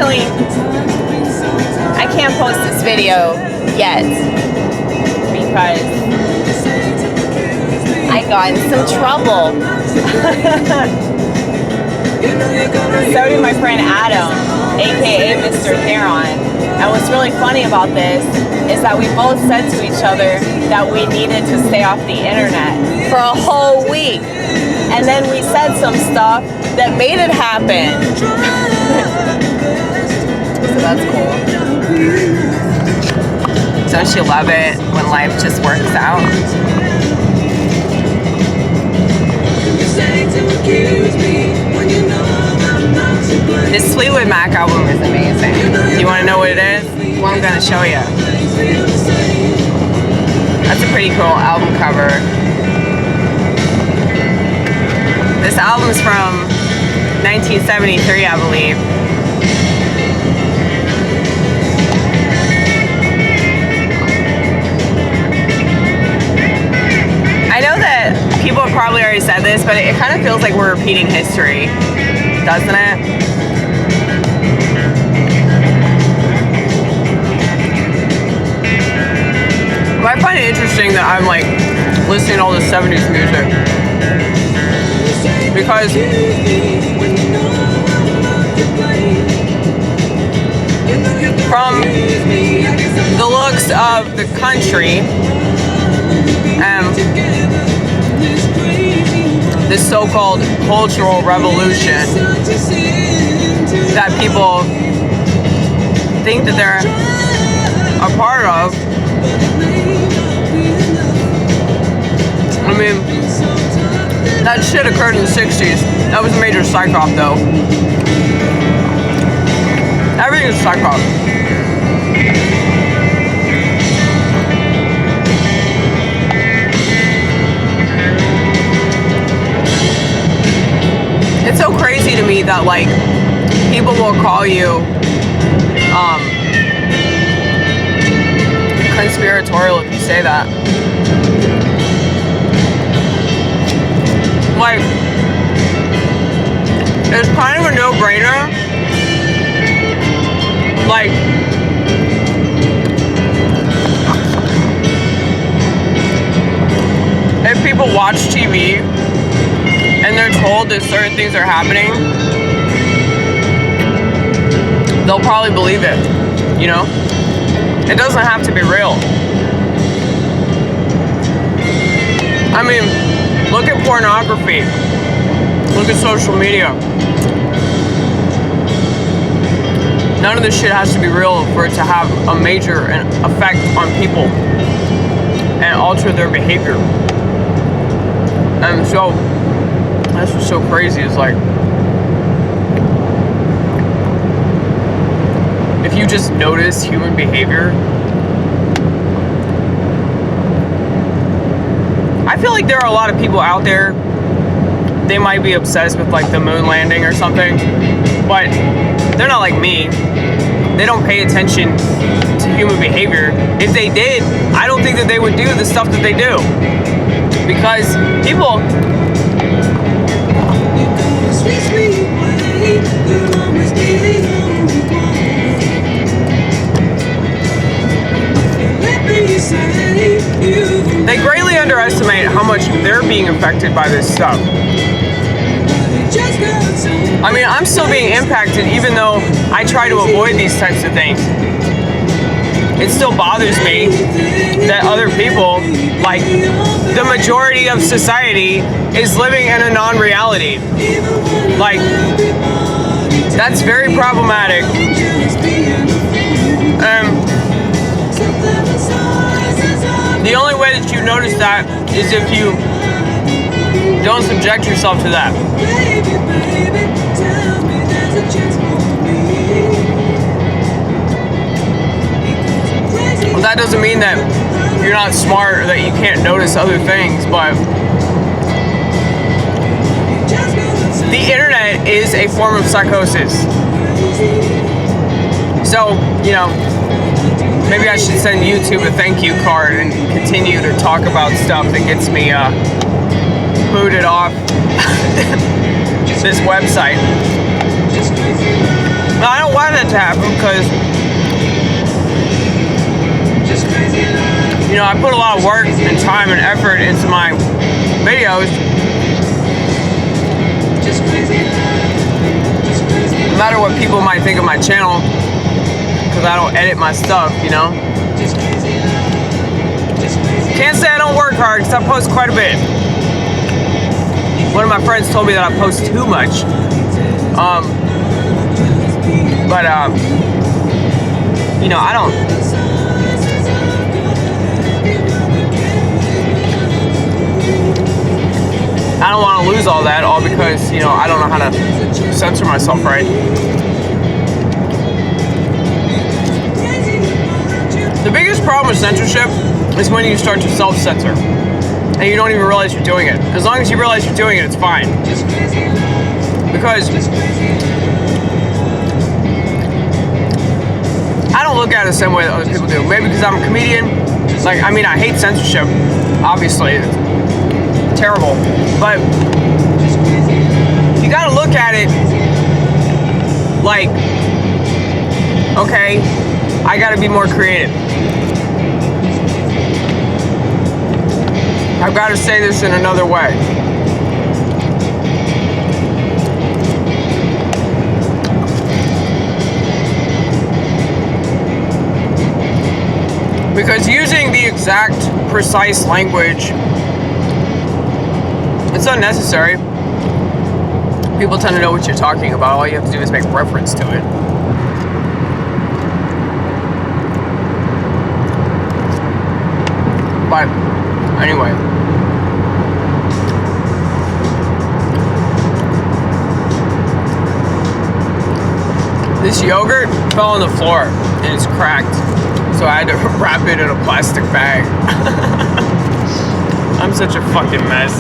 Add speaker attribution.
Speaker 1: Unfortunately, I can't post this video yet because I got in some trouble. So did my friend Adam, aka Mr. Theron. And what's really funny about this is that we both said to each other that we needed to stay off the internet for a whole week. And then we said some stuff that made it happen. So that's cool. Don't you love it when life just works out? This Fleetwood Mac album is amazing. Do you want to know what it is? Well, I'm going to show you. That's a pretty cool album cover. This album's from 1973, I believe. I know that people have probably already said this, but it kind of feels like we're repeating history, doesn't it? But I find it interesting that I'm like listening to all this 70s music because from the looks of the country and this so-called cultural revolution that people think that they're a part of, I mean, that shit occurred in the 60s. That was a major psych op, though. Everything is psych op. It's so crazy to me that, like, people will call you, conspiratorial if you say that. Like, it's kind of a no-brainer. Like, if people watch TV and they're told that certain things are happening, they'll probably believe it, you know? It doesn't have to be real. I mean, look at pornography. Look at social media. None of this shit has to be real for it to have a major effect on people and alter their behavior. And so, that's what's so crazy is like, if you just notice human behavior, I feel like there are a lot of people out there, they might be obsessed with like the moon landing or something, but they're not like me. They don't pay attention to human behavior. If they did, I don't think that they would do the stuff that they do. Because people, they greatly underestimate how much they're being affected by this stuff. I mean, I'm still being impacted even though I try to avoid these types of things. It still bothers me that other people, like the majority of society, is living in a non-reality. Like, that's very problematic. The only way that you notice that is if you don't subject yourself to that. Well, that doesn't mean that you're not smart or that you can't notice other things, but the internet is a form of psychosis. So, you know, maybe I should send YouTube a thank you card and continue to talk about stuff that gets me booted off this website. No, I don't want that to happen because, you know, I put a lot of work and time and effort into my videos. No matter what people might think of my channel, because I don't edit my stuff, you know. Can't say I don't work hard because I post quite a bit. One of my friends told me that I post too much. You know, I don't want to lose all that, all because, you know, I don't know how to censor myself right. The biggest problem with censorship is when you start to self-censor and you don't even realize you're doing it. As long as you realize you're doing it, it's fine. Because I don't look at it the same way that other people do. Maybe because I'm a comedian. Like, I mean, I hate censorship, obviously. It's terrible. But you gotta look at it like, okay, I gotta be more creative. I've got to say this in another way. Because using the exact, precise language, it's unnecessary. People tend to know what you're talking about. All you have to do is make reference to it. But anyway. This yogurt fell on the floor and it's cracked. So I had to wrap it in a plastic bag. I'm such a fucking mess.